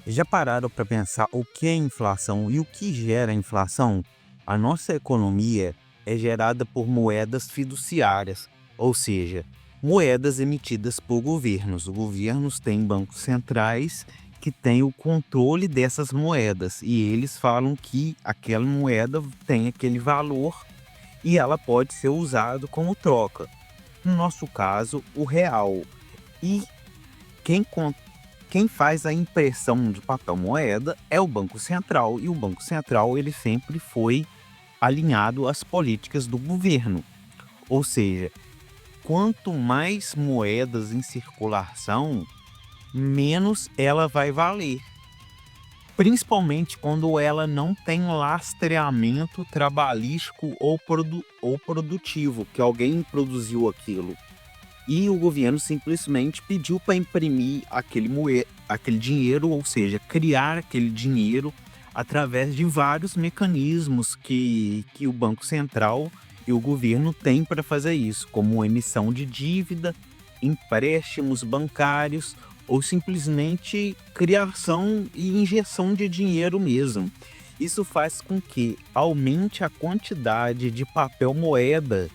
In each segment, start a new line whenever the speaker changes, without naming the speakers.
Já pararam para pensar o que é inflação e o que gera a inflação? A nossa economia é gerada por moedas fiduciárias, ou seja, moedas emitidas por governos. Os governos têm bancos centrais que têm o controle dessas moedas e eles falam que aquela moeda tem aquele valor e ela pode ser usada como troca. No nosso caso, o real. E quem quem faz a impressão de papel moeda é o Banco Central, e o Banco Central ele sempre foi alinhado às políticas do governo. Ou seja, quanto mais moedas em circulação, menos ela vai valer. Principalmente quando ela não tem lastreamento trabalhístico ou produtivo, que alguém produziu aquilo. E o governo simplesmente pediu para imprimir aquele dinheiro, ou seja, criar aquele dinheiro através de vários mecanismos que o Banco Central e o governo têm para fazer isso, como emissão de dívida, empréstimos bancários ou simplesmente criação e injeção de dinheiro mesmo. Isso faz com que aumente a quantidade de papel moeda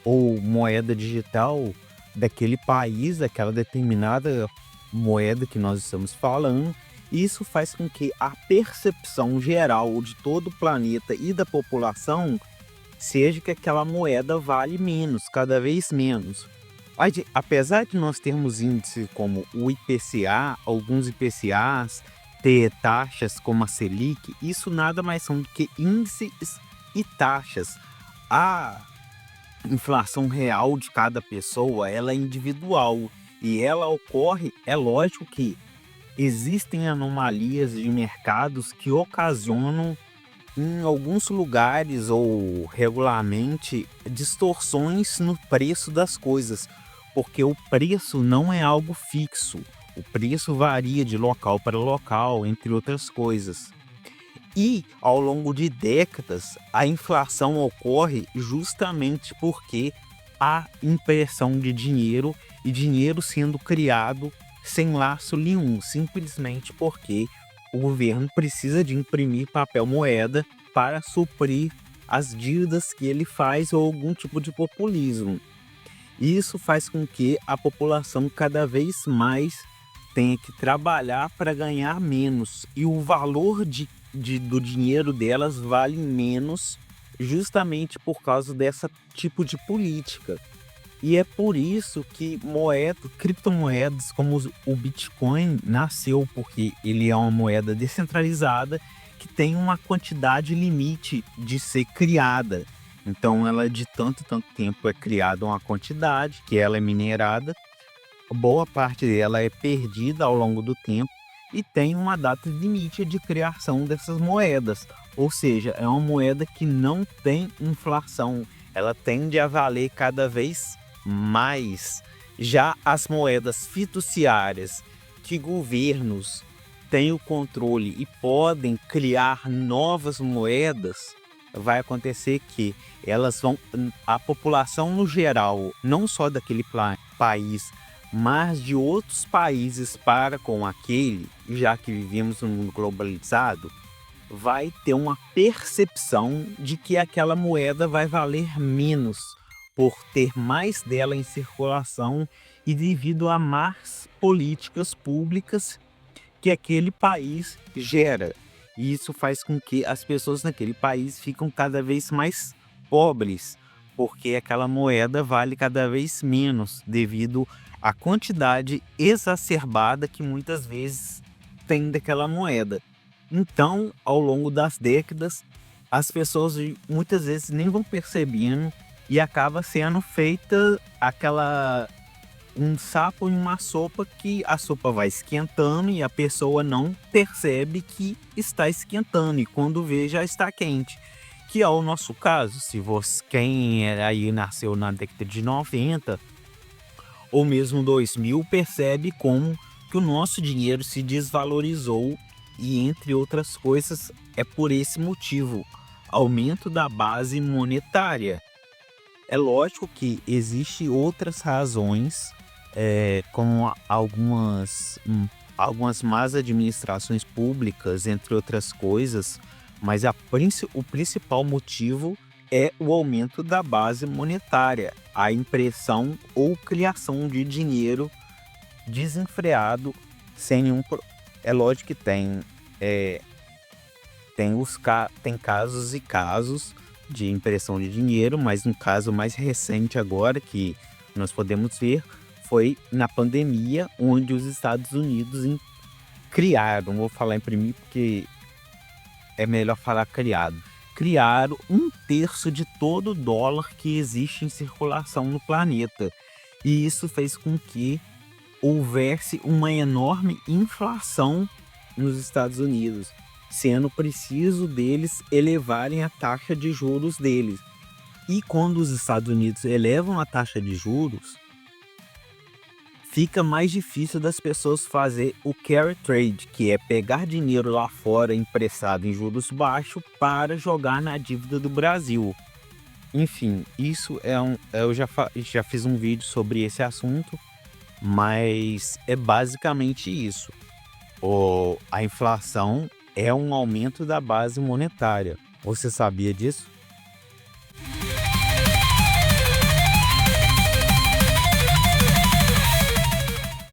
ou moeda digital daquele país, daquela determinada moeda que nós estamos falando. Isso faz com que a percepção geral de todo o planeta e da população seja que aquela moeda vale menos, cada vez menos. Apesar de nós termos índices como o IPCA, alguns IPCAs, ter taxas como a Selic, isso nada mais são do que índices e taxas. A inflação real de cada pessoa, ela é individual e ela ocorre, é lógico que existem anomalias de mercados que ocasionam em alguns lugares ou regularmente distorções no preço das coisas, porque o preço não é algo fixo. O preço varia de local para local, entre outras coisas. E, ao longo de décadas, a inflação ocorre justamente porque há impressão de dinheiro e dinheiro sendo criado sem laço nenhum, simplesmente porque o governo precisa de imprimir papel moeda para suprir as dívidas que ele faz ou algum tipo de populismo. Isso faz com que a população cada vez mais tenha que trabalhar para ganhar menos e o valor do dinheiro delas vale menos justamente por causa dessa tipo de política. E é por isso que criptomoedas como o Bitcoin nasceu, porque ele é uma moeda descentralizada que tem uma quantidade limite de ser criada. Então ela de tanto tempo é criada uma quantidade que ela é minerada, boa parte dela é perdida ao longo do tempo e tem uma data limite de criação dessas moedas. Ou seja, é uma moeda que não tem inflação, ela tende a valer cada vez mais. Já as moedas fiduciárias, que governos têm o controle e podem criar novas moedas, vai acontecer que a população no geral, não só daquele país, mas de outros países para com aquele, já que vivemos num mundo globalizado, vai ter uma percepção de que aquela moeda vai valer menos por ter mais dela em circulação e devido a más políticas públicas que aquele país gera. E isso faz com que as pessoas naquele país ficam cada vez mais pobres, porque aquela moeda vale cada vez menos devido à quantidade exacerbada que muitas vezes tem daquela moeda. Então, ao longo das décadas, as pessoas muitas vezes nem vão percebendo e acaba sendo feita um sapo em uma sopa que a sopa vai esquentando e a pessoa não percebe que está esquentando e quando vê já está quente. Que é o nosso caso, se você aí nasceu na década de 90 ou mesmo 2000, percebe como que o nosso dinheiro se desvalorizou e, entre outras coisas, é por esse motivo, aumento da base monetária. É lógico que existem outras razões, como algumas algumas más administrações públicas, entre outras coisas, mas o principal motivo é o aumento da base monetária, a impressão ou criação de dinheiro desenfreado sem nenhum. É lógico que tem casos e casos de impressão de dinheiro, mas um caso mais recente agora que nós podemos ver foi na pandemia, onde os Estados Unidos criaram, não vou falar imprimir porque é melhor falar criaram 1/3 de todo o dólar que existe em circulação no planeta. E isso fez com que houvesse uma enorme inflação nos Estados Unidos, sendo preciso deles elevarem a taxa de juros deles. E quando os Estados Unidos elevam a taxa de juros, fica mais difícil das pessoas fazer o carry trade, que é pegar dinheiro lá fora emprestado em juros baixos para jogar na dívida do Brasil. Enfim, isso eu já fiz um vídeo sobre esse assunto, mas é basicamente isso. A inflação é um aumento da base monetária. Você sabia disso?